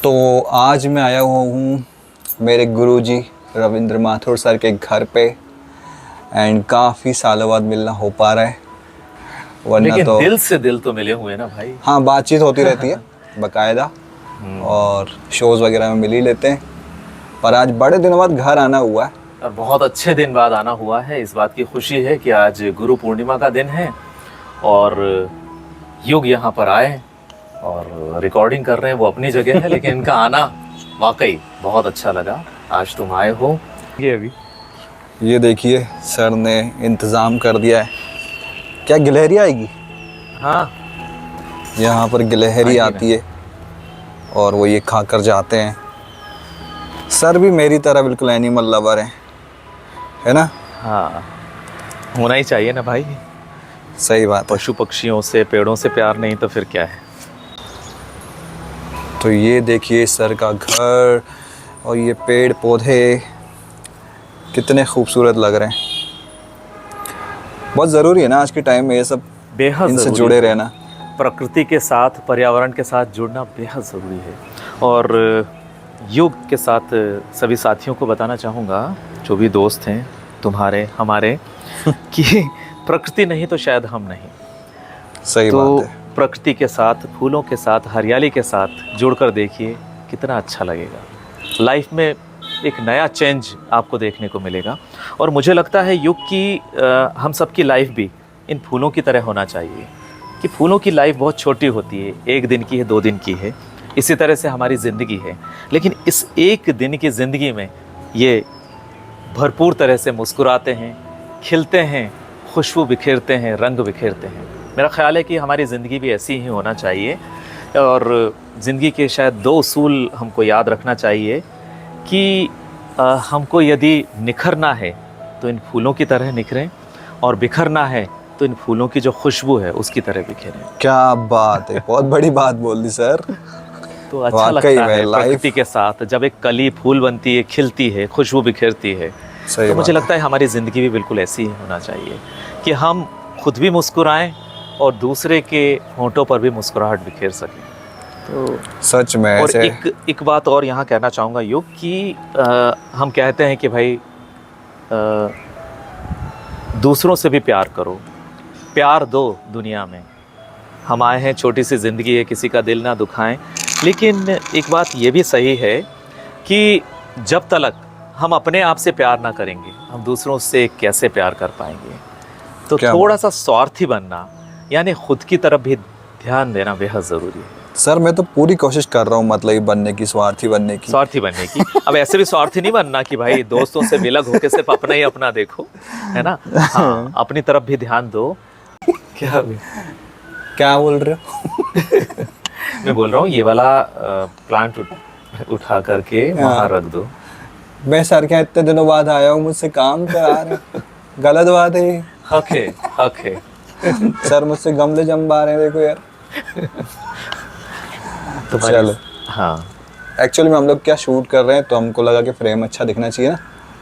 तो आज मैं आया हुआ हूँ मेरे गुरुजी रविंद्र माथुर सर के घर पे एंड काफ़ी सालों बाद मिलना हो पा रहा है, वरना लेकिन तो दिल से दिल तो मिले हुए ना भाई। हाँ, बातचीत होती रहती है बाकायदा और शोज़ वगैरह में मिल ही लेते हैं, पर आज बड़े दिनों बाद घर आना हुआ है और बहुत अच्छे दिन बाद आना हुआ है। इस बात की खुशी है कि आज गुरु पूर्णिमा का दिन है और युग यहाँ पर आए और रिकॉर्डिंग कर रहे हैं, वो अपनी जगह है, लेकिन इनका आना वाकई बहुत अच्छा लगा। आज तुम आए हो। ये अभी ये देखिए सर ने इंतज़ाम कर दिया है। क्या गिलहरी आएगी? हाँ, यहाँ पर गिलहरी आती है और वो ये खा कर जाते हैं। सर भी मेरी तरह बिल्कुल एनिमल लवर है ना? हाँ, होना ही चाहिए ना भाई। सही बात है। पशु पक्षियों से, पेड़ों से प्यार नहीं तो फिर क्या है। तो ये देखिए सर का घर और ये पेड़ पौधे कितने खूबसूरत लग रहे हैं। बहुत ज़रूरी है ना आज के टाइम में ये सब, बेहद इनसे ज़रूरी जुड़े है। रहना। प्रकृति के साथ, पर्यावरण के साथ जुड़ना बेहद ज़रूरी है। और युग के साथ सभी साथियों को बताना चाहूँगा, जो भी दोस्त हैं तुम्हारे हमारे, कि प्रकृति नहीं तो शायद हम नहीं। सही तो बात है। प्रकृति के साथ, फूलों के साथ, हरियाली के साथ जुड़कर देखिए कितना अच्छा लगेगा। लाइफ में एक नया चेंज आपको देखने को मिलेगा। और मुझे लगता है युग की हम सबकी लाइफ भी इन फूलों की तरह होना चाहिए कि फूलों की लाइफ बहुत छोटी होती है, 1 दिन की है, 2 दिन की है। इसी तरह से हमारी ज़िंदगी है, लेकिन इस 1 दिन की ज़िंदगी में ये भरपूर तरह से मुस्कुराते हैं, खिलते हैं, खुशबू बिखेरते हैं, रंग बिखेरते हैं। मेरा ख्याल है कि हमारी ज़िंदगी भी ऐसी ही होना चाहिए। और ज़िंदगी के शायद 2 उसूल हमको याद रखना चाहिए कि हमको यदि निखरना है तो इन फूलों की तरह निखरें, और बिखरना है तो इन फूलों की जो खुशबू है उसकी तरह बिखेरें। क्या बात है, बहुत बड़ी बात बोल दी सर। तो अच्छा वाकई लगता में है लाइफ प्रकृति के साथ जब एक कली फूल बनती है, खिलती है, खुशबू बिखेरती है। सही तो मुझे बात लगता है हमारी ज़िंदगी भी बिल्कुल ऐसी ही होना चाहिए कि हम खुद भी मुस्कुराएं और दूसरे के होंठों पर भी मुस्कुराहट बिखेर सकें। तो सच में और ऐसे एक बात और यहाँ कहना चाहूँगा युग कि हम कहते हैं कि भाई दूसरों से भी प्यार करो, प्यार दो दुनिया में। हम आए हैं, छोटी सी ज़िंदगी है, किसी का दिल ना दुखाएं। लेकिन एक बात ये भी सही है कि जब तक हम अपने आप से प्यार ना करेंगे, हम दूसरों से कैसे प्यार कर पाएंगे। तो थोड़ा सा स्वार्थी बनना, यानी खुद की तरफ भी ध्यान देना बेहद ज़रूरी है। सर मैं तो पूरी कोशिश कर रहा हूँ मतलब बनने की, स्वार्थी बनने की। अब ऐसे भी स्वार्थी नहीं बनना कि भाई दोस्तों से विलग होकर सिर्फ अपना ही अपना देखो, है ना। हाँ, अपनी तरफ भी ध्यान दो। क्या बोल रहे हो? मैं बोल रहा हूँ ये वाला प्लांट उठा करके वहाँ रख दो। मैं सर क्या इतने दिनों बाद आया हूँ, मुझसे काम करा रहे, गलत बात है। हक है। सर मुझसे गमले जमवा रहे हैं, देखो यार। तो चलो, हाँ, एक्चुअली में हम लोग क्या शूट कर रहे हैं, तो हमको लगा कि फ्रेम अच्छा दिखना चाहिए ना,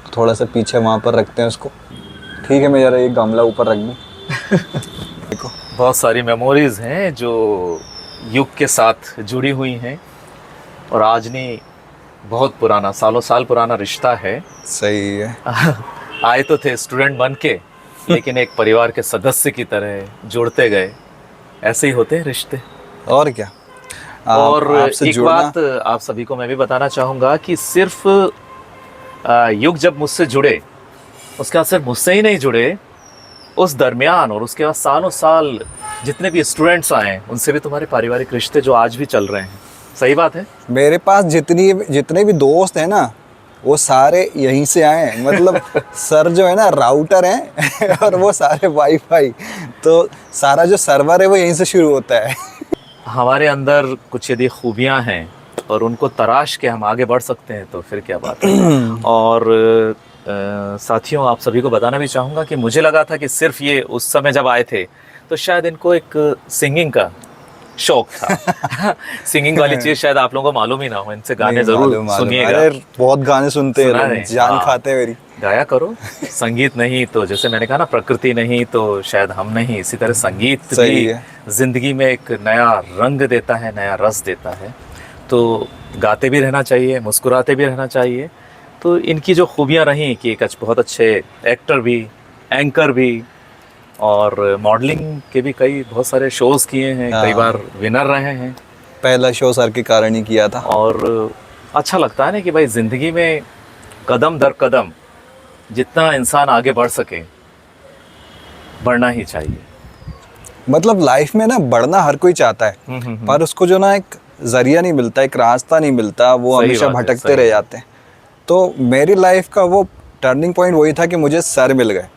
तो थोड़ा सा पीछे वहाँ पर रखते हैं उसको। ठीक है, मैं ज़रा ये गमला ऊपर रख दूँ। देखो बहुत सारी मेमोरीज हैं जो युग के साथ जुड़ी हुई हैं। और आज नहीं, बहुत पुराना, सालों साल पुराना रिश्ता है। सही है। आए तो थे स्टूडेंट बन के, लेकिन एक परिवार के सदस्य की तरह जुड़ते गए। ऐसे ही होते हैं रिश्ते। और क्या। और एक बात आप सभी को मैं भी बताना चाहूँगा कि सिर्फ युग जब मुझसे जुड़े, उसके बाद सिर्फ मुझसे ही नहीं जुड़े, उस दरमियान और उसके बाद सालों साल जितने भी स्टूडेंट्स आए उनसे भी तुम्हारे पारिवारिक रिश्ते जो आज भी चल रहे हैं। सही बात है। मेरे पास जितने भी दोस्त हैं ना, वो सारे यहीं से आए हैं। मतलब सर जो है ना राउटर हैं और वो सारे वाईफाई, तो सारा जो सर्वर है वो यहीं से शुरू होता है। हमारे अंदर कुछ यदि खूबियां हैं और उनको तराश के हम आगे बढ़ सकते हैं तो फिर क्या बात है। और साथियों, आप सभी को बताना भी चाहूँगा कि मुझे लगा था कि सिर्फ ये उस समय जब आए थे तो शायद इनको एक सिंगिंग का शौक था। सिंगिंग वाली चीज़ शायद आप लोगों को मालूम ही ना हो। इनसे गाने ज़रूर सुनिएगा। अरे बहुत गाने सुनते हैं, जान खाते हैं मेरी। गाया करो। संगीत नहीं तो, जैसे मैंने कहा ना, प्रकृति नहीं तो शायद हम नहीं। इसी तरह संगीत भी जिंदगी में एक नया रंग देता है, नया रस देता है। तो गाते भी रहना चाहिए, मुस्कुराते भी रहना चाहिए। तो इनकी जो खूबियाँ रहीं कि एक बहुत अच्छे एक्टर भी, एंकर भी, और मॉडलिंग के भी कई बहुत सारे शोज़ किए हैं, कई हाँ। बार विनर रहे हैं। पहला शो सर के कारण ही किया था। और अच्छा लगता है ना कि भाई ज़िंदगी में कदम दर कदम जितना इंसान आगे बढ़ सके, बढ़ना ही चाहिए। मतलब लाइफ में ना बढ़ना हर कोई चाहता है, पर उसको जो ना एक जरिया नहीं मिलता, एक रास्ता नहीं मिलता, वो सही हमेशा बात है, भटकते सही रह बात। जाते हैं। तो मेरी लाइफ का वो टर्निंग पॉइंट वही था कि मुझे सर मिल गए,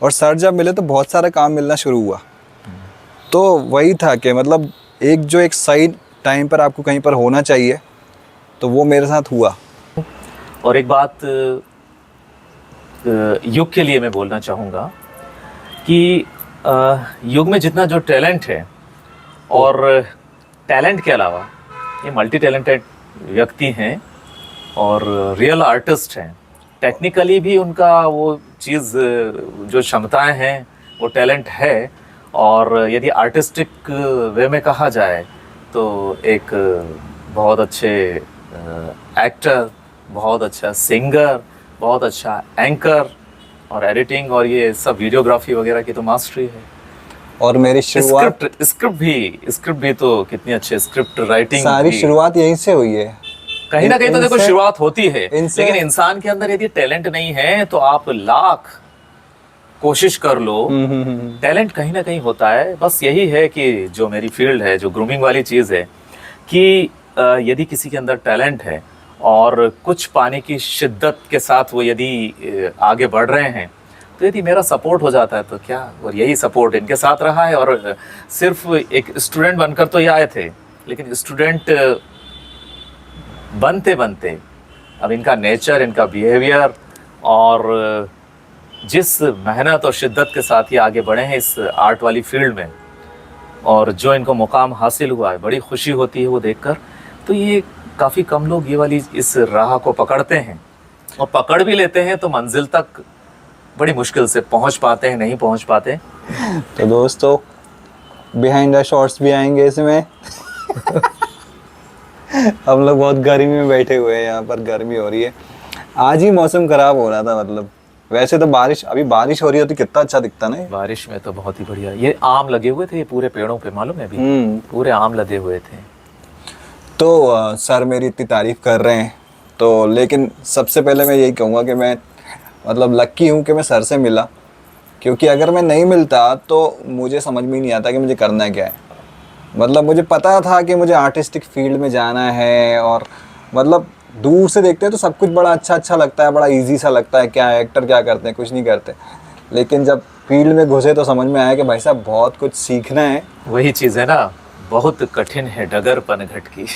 और सर जब मिले तो बहुत सारा काम मिलना शुरू हुआ। तो वही था कि मतलब एक सही टाइम पर आपको कहीं पर होना चाहिए, तो वो मेरे साथ हुआ। और एक बात युग के लिए मैं बोलना चाहूँगा कि युग में जितना जो टैलेंट है, और टैलेंट के अलावा ये मल्टी टैलेंटेड व्यक्ति हैं और रियल आर्टिस्ट हैं। टेक्निकली भी उनका वो चीज़, जो क्षमताएं हैं, वो टैलेंट है। और यदि आर्टिस्टिक वे में कहा जाए तो एक बहुत अच्छे एक्टर, बहुत अच्छा सिंगर, बहुत अच्छा एंकर, और एडिटिंग और ये सब वीडियोग्राफी वगैरह की तो मास्टरी है। और मेरी शुरुआत स्क्रिप्ट भी तो कितनी अच्छी स्क्रिप्ट राइटिंग सारी भी। शुरुआत यहीं से हुई है। कहीं ना कहीं तो देखो इनसे- शुरुआत होती है, इनसे- लेकिन इंसान के अंदर यदि टैलेंट नहीं है तो आप लाख कोशिश कर लो, टैलेंट कहीं ना कहीं होता है। बस यही है कि जो मेरी फील्ड है, जो ग्रूमिंग वाली चीज़ है, कि यदि किसी के अंदर टैलेंट है और कुछ पाने की शिद्दत के साथ वो यदि आगे बढ़ रहे हैं, तो यदि मेरा सपोर्ट हो जाता है तो क्या। और यही सपोर्ट इनके साथ रहा है। और सिर्फ एक स्टूडेंट बनकर तो ये आए थे, लेकिन स्टूडेंट बनते बनते अब इनका नेचर, इनका बिहेवियर, और जिस मेहनत और शिद्दत के साथ ये आगे बढ़े हैं इस आर्ट वाली फील्ड में, और जो इनको मुकाम हासिल हुआ है, बड़ी खुशी होती है वो देखकर। तो ये काफ़ी कम लोग ये वाली इस राह को पकड़ते हैं, और पकड़ भी लेते हैं तो मंजिल तक बड़ी मुश्किल से पहुंच पाते हैं, नहीं पहुंच पाते। तो दोस्तों, बिहाइंड द शॉट्स भी आएंगे इसमें। हम लोग बहुत गर्मी में बैठे हुए हैं, यहाँ पर गर्मी हो रही है। आज ही मौसम खराब हो रहा था, मतलब वैसे तो बारिश, अभी बारिश हो रही होती कितना अच्छा दिखता ना ये। बारिश में तो बहुत ही बढ़िया। ये आम लगे हुए थे, ये पूरे पेड़ों पे, मालूम है अभी पूरे आम लगे हुए थे। तो सर मेरी इतनी तारीफ कर रहे हैं, तो लेकिन सबसे पहले मैं यही कहूँगा कि मैं मतलब लक्की हूँ कि मैं सर से मिला, क्योंकि अगर मैं नहीं मिलता तो मुझे समझ में ही नहीं आता कि मुझे करना क्या है। मतलब मुझे पता था कि मुझे आर्टिस्टिक फील्ड में जाना है, और मतलब दूर से देखते हैं तो सब कुछ बड़ा अच्छा लगता है, बड़ा इजी सा लगता है, क्या एक्टर क्या करते हैं, कुछ नहीं करते। लेकिन जब फील्ड में घुसे तो समझ में आया कि भाई साहब बहुत कुछ सीखना है। वही चीज़ है ना, बहुत कठिन है डगर पनघट की।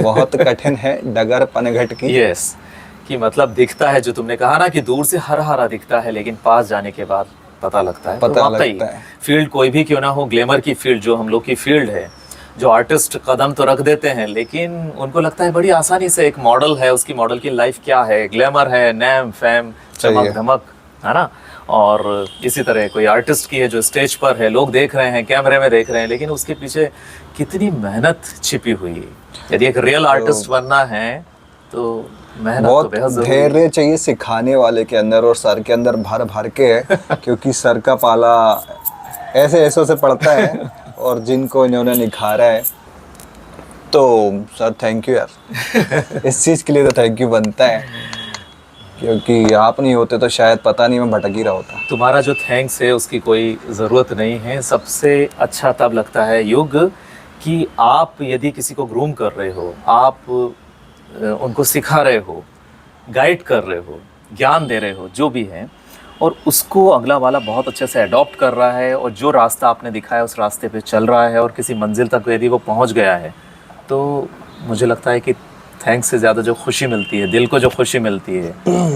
बहुत कठिन है डगर पनघट की। यस, कि मतलब दिखता है, जो तुमने कहा ना कि दूर से हरा हरा दिखता है, लेकिन पास जाने के बाद पता लगता है। पता तो वाकई लगता है। फील्ड कोई भी क्यों ना हो, ग्लैमर की फील्ड जो हम लोग की फील्ड है, जो आर्टिस्ट कदम तो रख देते हैं, लेकिन उनको लगता है बड़ी आसानी से, एक मॉडल है, उसकी मॉडल की लाइफ क्या है, ग्लैमर है, नैम फैम, चमक धमक, है ना। और इसी तरह कोई आर्टिस्ट की है जो स्टेज पर है, लोग देख रहे हैं, कैमरे में देख रहे हैं, लेकिन उसके पीछे कितनी मेहनत छिपी हुई है। यदि एक रियल आर्टिस्ट बनना है तो मेहनत तो बहुत बेहद जरूरी है। धैर्य चाहिए सिखाने वाले के अंदर, और सर के अंदर भर भर के है। क्योंकि सर का पाला ऐसे ऐसों से पड़ता है, और जिनको इन्होंने निखारा है, तो सर थैंक यू यार। इस चीज़ के लिए तो थैंक यू बनता है, क्योंकि आप नहीं होते तो शायद पता नहीं मैं भटक ही रहा होता। तुम्हारा जो थैंक्स है उसकी कोई ज़रूरत नहीं है। सबसे अच्छा तब लगता है युग कि आप यदि किसी को ग्रूम कर रहे हो, आप उनको सिखा रहे हो, गाइड कर रहे हो, ज्ञान दे रहे हो, जो भी है, और उसको अगला वाला बहुत अच्छे से अडॉप्ट कर रहा है, और जो रास्ता आपने दिखाया उस रास्ते पे चल रहा है, और किसी मंजिल तक यदि वो पहुंच गया है, तो मुझे लगता है कि थैंक्स से ज़्यादा जो खुशी मिलती है, दिल को जो खुशी मिलती है,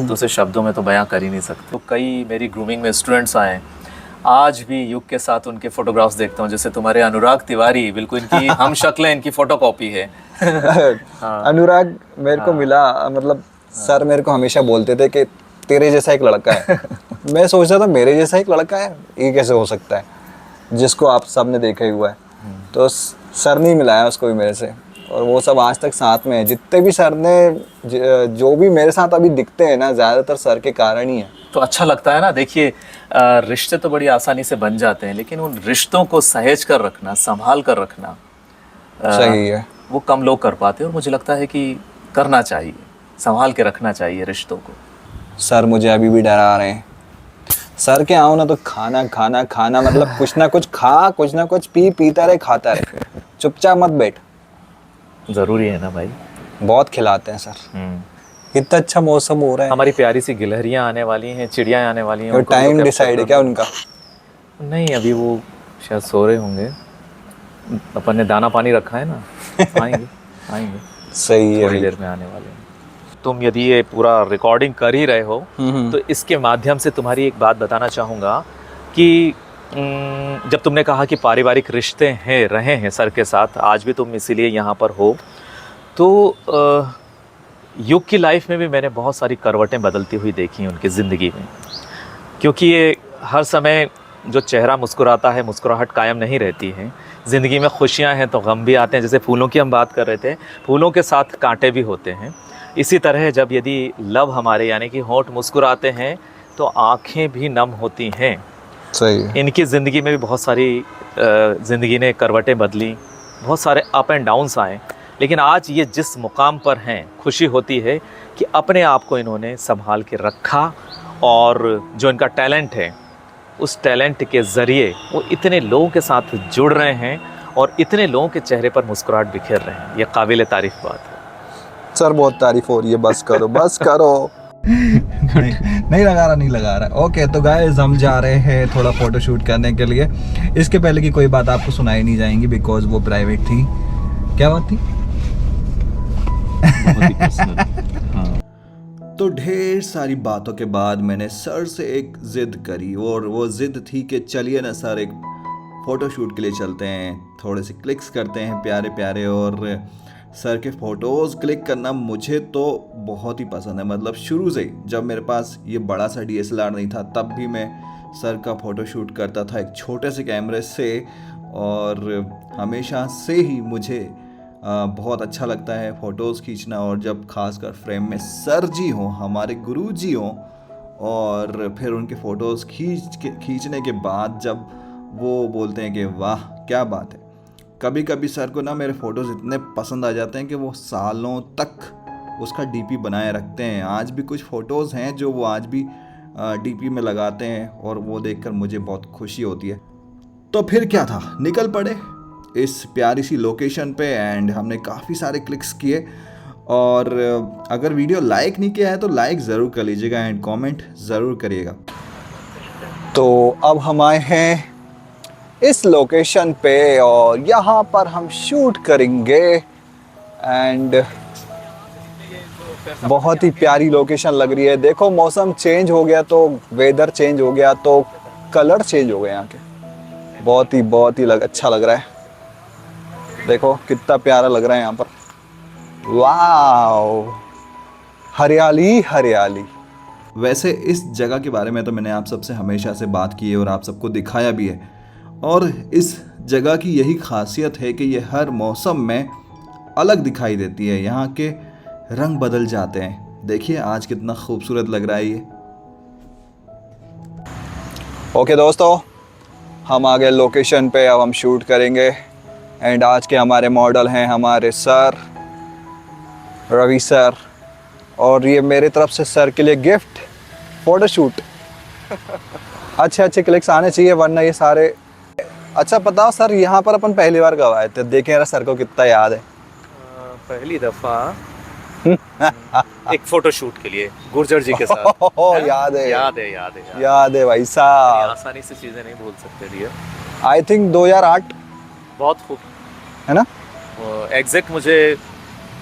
तो उसे शब्दों में तो बयां कर ही नहीं सकते। तो कई मेरी ग्रूमिंग में स्टूडेंट्स आए, आज भी युग के साथ उनके फोटोग्राफ्स देखता हूँ। जैसे तुम्हारे अनुराग तिवारी, बिल्कुल इनकी हम शक्लें, इनकी फोटोकॉपी है। अनुराग मेरे को मिला, मतलब सर मेरे को हमेशा बोलते थे कि तेरे जैसा एक लड़का है। मैं सोचता था मेरे जैसा एक लड़का है, ये कैसे हो सकता है, जिसको आप सबने देखा ही हुआ है। तो सर नहीं मिलाया उसको भी मेरे से, और वो सब आज तक साथ में है। जितने भी सर ने जो भी मेरे साथ अभी दिखते हैं ना, ज़्यादातर सर के कारण ही है। तो अच्छा लगता है ना। देखिए रिश्ते तो बड़ी आसानी से बन जाते हैं, लेकिन उन रिश्तों को सहेज कर रखना, संभाल कर रखना सही है। वो कम लोग कर पाते हैं, और मुझे लगता है कि करना चाहिए, संभाल के रखना चाहिए रिश्तों को। सर मुझे अभी भी डरा रहे हैं। सर के आओ ना तो खाना खाना खाना, मतलब कुछ ना कुछ खा, कुछ ना कुछ पी, पीता रहे, खाता रहे, चुपचाप मत बैठ। ज़रूरी है ना भाई। बहुत खिलाते हैं सर। इतना अच्छा मौसम हो रहा है। हमारी प्यारी सी गिलहरियाँ आने वाली हैं, चिड़ियाँ आने वाली हैं। तो उनको भी टाइम तो डिसाइड है क्या उनका? नहीं, अभी वो शायद सो रहे होंगे। अपन ने दाना पानी रखा है ना, आएंगे आएंगे, सही है थोड़ी भाई। देर में आने वाले हैं। तुम यदि ये पूरा रिकॉर्डिंग कर ही रहे हो तो इसके माध्यम से तुम्हारी एक बात बताना चाहूँगा कि जब तुमने कहा कि पारिवारिक रिश्ते हैं, रहे हैं सर के साथ, आज भी तुम इसीलिए यहाँ पर हो, तो युग की लाइफ में भी मैंने बहुत सारी करवटें बदलती हुई देखी हैं उनकी ज़िंदगी में। क्योंकि ये हर समय जो चेहरा मुस्कुराता है, मुस्कुराहट कायम नहीं रहती है। ज़िंदगी में खुशियाँ हैं तो गम भी आते हैं। जैसे फूलों की हम बात कर रहे थे, फूलों के साथ कांटे भी होते हैं। इसी तरह जब यदि लब हमारे यानी कि होंठ मुस्कुराते हैं तो आँखें भी नम होती हैं। सही है। इनकी ज़िंदगी में भी बहुत सारी ज़िंदगी ने करवटें बदली, बहुत सारे अप एंड डाउन्स आए, लेकिन आज ये जिस मुकाम पर हैं, खुशी होती है कि अपने आप को इन्होंने संभाल के रखा, और जो इनका टैलेंट है उस टैलेंट के ज़रिए वो इतने लोगों के साथ जुड़ रहे हैं और इतने लोगों के चेहरे पर मुस्कुराहट बिखेर रहे हैं। ये काबिल तारीफ़ बात है। सर बहुत तारीफ हो रही है, बस करो बस करो। नहीं लगा रहा। ओके तो गाइस हम जा रहे हैं थोड़ा फोटो शूट करने के लिए। इसके पहले की कोई बात आपको सुनाई नहीं जाएंगी बिकॉज वो प्राइवेट थी। क्या बात थी? तो ढेर सारी बातों के बाद मैंने सर से एक जिद करी, और वो जिद थी कि चलिए ना सर एक फ़ोटो शूट के लिए चलते हैं, थोड़े से क्लिक्स करते हैं प्यारे प्यारे। और सर के फ़ोटोज़ क्लिक करना मुझे तो बहुत ही पसंद है। मतलब शुरू से ही, जब मेरे पास ये बड़ा सा DSLR नहीं था तब भी मैं सर का फ़ोटो शूट करता था एक छोटे से कैमरे से, और हमेशा से ही मुझे बहुत अच्छा लगता है फ़ोटोज़ खींचना। और जब खासकर फ्रेम में सर जी हों, हमारे गुरु जी हों, और फिर उनके फ़ोटोज़ खींचने के बाद जब वो बोलते हैं कि वाह क्या बात है। कभी कभी सर को ना मेरे फ़ोटोज़ इतने पसंद आ जाते हैं कि वो सालों तक उसका DP बनाए रखते हैं। आज भी कुछ फ़ोटोज़ हैं जो वो आज भी DP में लगाते हैं, और वो देखकर मुझे बहुत खुशी होती है। तो फिर क्या था, निकल पड़े इस प्यारी सी लोकेशन पे, एंड हमने काफ़ी सारे क्लिक्स किए। और अगर वीडियो लाइक नहीं किया है तो लाइक ज़रूर कर लीजिएगा एंड कमेंट ज़रूर करिएगा। तो अब हम आए हैं इस लोकेशन पे, और यहाँ पर हम शूट करेंगे। एंड बहुत ही प्यारी लोकेशन लग रही है। देखो मौसम चेंज हो गया तो वेदर चेंज हो गया तो कलर चेंज हो गए यहाँ के। बहुत ही अच्छा लग रहा है। देखो कितना प्यारा लग रहा है यहाँ पर। वाव, हरियाली हरियाली। वैसे इस जगह के बारे में तो मैंने आप सबसे हमेशा से बात की है और आप सबको दिखाया भी है, और इस जगह की यही खासियत है कि ये हर मौसम में अलग दिखाई देती है। यहाँ के रंग बदल जाते हैं। देखिए आज कितना खूबसूरत लग रहा है ये। ओके दोस्तों, हम आ गए लोकेशन पे, अब हम शूट करेंगे। एंड आज के हमारे मॉडल हैं हमारे सर, रवि सर, और ये मेरी तरफ से सर के लिए गिफ्ट फ़ोटो शूट। अच्छे क्लिक्स आने चाहिए वरना ये सारे। अच्छा बताओ सर, यहाँ पर अपन पहली बार कब आए थे? देखें यार सर को कितना याद है। पहली दफ़ा एक फ़ोटो शूट के लिए गुर्जर जी के साथ। याद है भाई साहब। आसानी से चीज़ें नहीं भूल सकते डियर। I think 2008। बहुत खूब है ना? एग्जैक्ट मुझे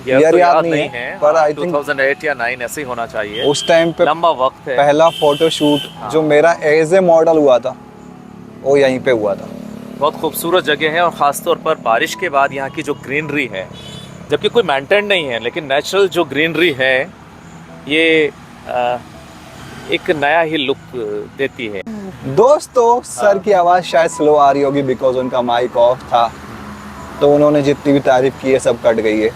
याद नहीं है पर आई थिंक 2008 या 9 ऐसे ही होना चाहिए। उस टाइम पे लंबा वक्त है। पहला फोटो शूट जो मेरा एज ए मॉडल हुआ था वो यहीं पे हुआ था। बहुत खूबसूरत जगह है, और ख़ास तौर पर बारिश के बाद यहाँ की जो ग्रीनरी है, जबकि कोई मेंटेन नहीं है लेकिन नेचुरल जो ग्रीनरी है ये एक नया ही लुक देती है। दोस्तों सर की आवाज़ शायद स्लो आ रही होगी बिकॉज उनका माइक ऑफ था। तो उन्होंने जितनी भी तारीफ़ की है सब कट गई है।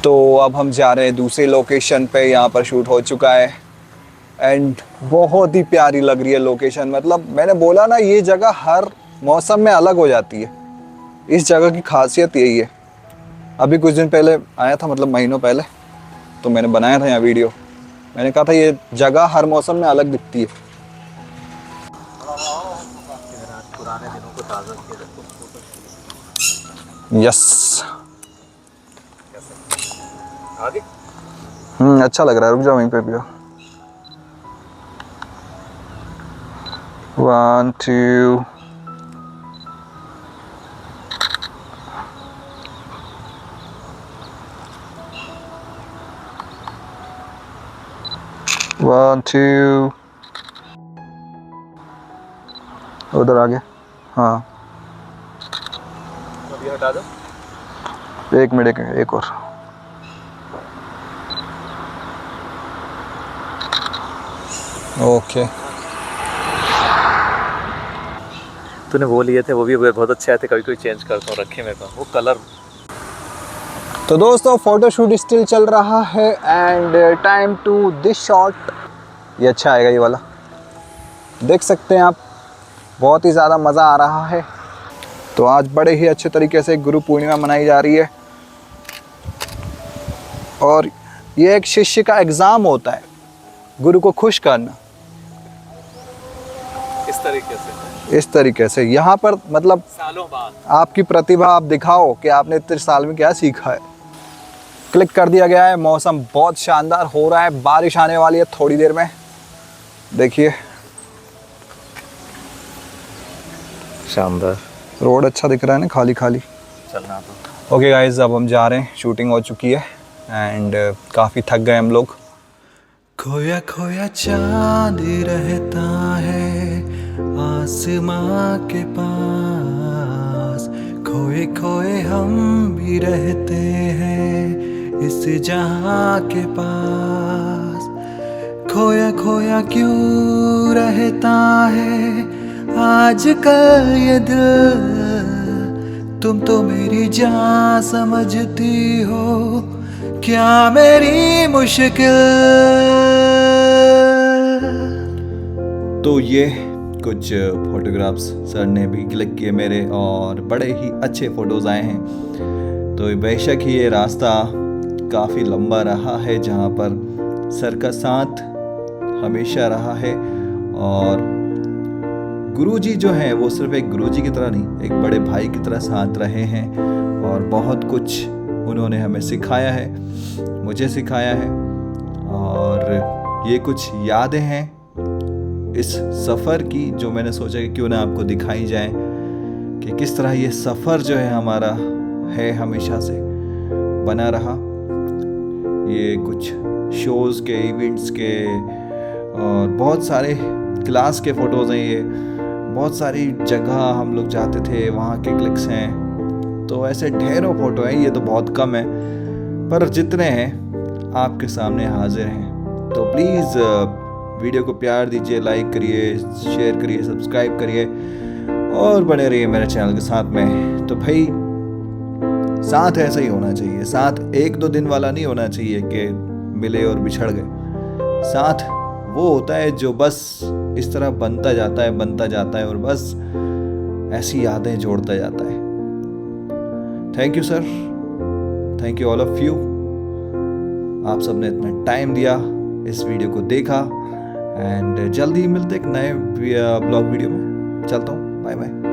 तो अब हम जा रहे हैं दूसरी लोकेशन पे, यहाँ पर शूट हो चुका है एंड बहुत ही प्यारी लग रही है लोकेशन। मतलब मैंने बोला ना, ये जगह हर मौसम में अलग हो जाती है, इस जगह की खासियत यही है। अभी कुछ दिन पहले आया था, मतलब महीनों पहले, तो मैंने बनाया था यहाँ वीडियो। मैंने कहा था ये जगह हर मौसम में अलग दिखती है। पुराने दिनों को ताज़ा किया। यस, आगे अच्छा लग रहा है। रुक जाओ वहीं पे भी। 1 2 1 2 उधर आगे। हाँ, अभी हटा दो। एक मिनट, एक और। ओके, तूने वो लिए थे, वो भी बहुत अच्छे आए थे। कभी कोई चेंज करता हूँ, रखे मेरे पास वो कलर। तो दोस्तों फोटोशूट स्टिल चल रहा है and time to this shot. ये अच्छा आएगा, ये वाला देख सकते हैं आप। बहुत ही ज़्यादा मज़ा आ रहा है। तो आज बड़े ही अच्छे तरीके से गुरु पूर्णिमा मनाई जा रही है और ये एक शिष्य का एग्ज़ाम होता है, गुरु को खुश करना। इस तरीके से यहाँ पर मतलब सालों बाद आपकी प्रतिभा आप दिखाओ कि आपने इतने साल में क्या सीखा है। क्लिक कर दिया गया है। मौसम बहुत शानदार हो रहा है, बारिश आने वाली है थोड़ी देर में। देखिए शानदार, रोड अच्छा दिख रहा है ना, खाली खाली। चलना तो। ओके गाइज, अब हम जा रहे हैं। शूटिंग हो चुकी है एंड काफ़ी थक गए हम लोग। खोया खोया चांद रहता है आसमां के पास, खोए खोए हम भी रहते हैं इस जहां के पास। खोया खोया क्यों रहता है आजकल ये दिल, तुम तो मेरी जान समझती हो क्या मेरी मुश्किल। तो ये कुछ फोटोग्राफ्स सर ने भी क्लिक किए मेरे और बड़े ही अच्छे फ़ोटोज़ आए हैं। तो बेशक ही ये रास्ता काफ़ी लंबा रहा है जहाँ पर सर का साथ हमेशा रहा है और गुरुजी जो हैं वो सिर्फ एक गुरुजी की तरह नहीं, एक बड़े भाई की तरह साथ रहे हैं और बहुत कुछ उन्होंने हमें सिखाया है, मुझे सिखाया है। और ये कुछ यादें हैं इस सफ़र की जो मैंने सोचा कि क्यों ना आपको दिखाई जाए कि किस तरह ये सफ़र जो है हमारा है हमेशा से बना रहा। ये कुछ शोज़ के, इवेंट्स के और बहुत सारे क्लास के फ़ोटोज़ हैं। ये बहुत सारी जगह हम लोग जाते थे, वहाँ के क्लिक्स हैं। तो ऐसे ढेरों फ़ोटो हैं, ये तो बहुत कम है पर जितने हैं आपके सामने हाजिर हैं। तो प्लीज़ वीडियो को प्यार दीजिए, लाइक करिए, शेयर करिए, सब्सक्राइब करिए और बने रहिए मेरे चैनल के साथ में। तो भाई साथ ऐसा ही होना चाहिए, साथ 1-2 दिन वाला नहीं होना चाहिए कि मिले और बिछड़ गए। साथ वो होता है जो बस इस तरह बनता जाता है और बस ऐसी यादें जोड़ता जाता है। Thank you sir, thank you all of you. आप सबने इतना टाइम दिया, इस वीडियो को देखा एंड जल्दी ही मिलते एक नए ब्लॉग वीडियो में। चलता हूँ, बाय बाय।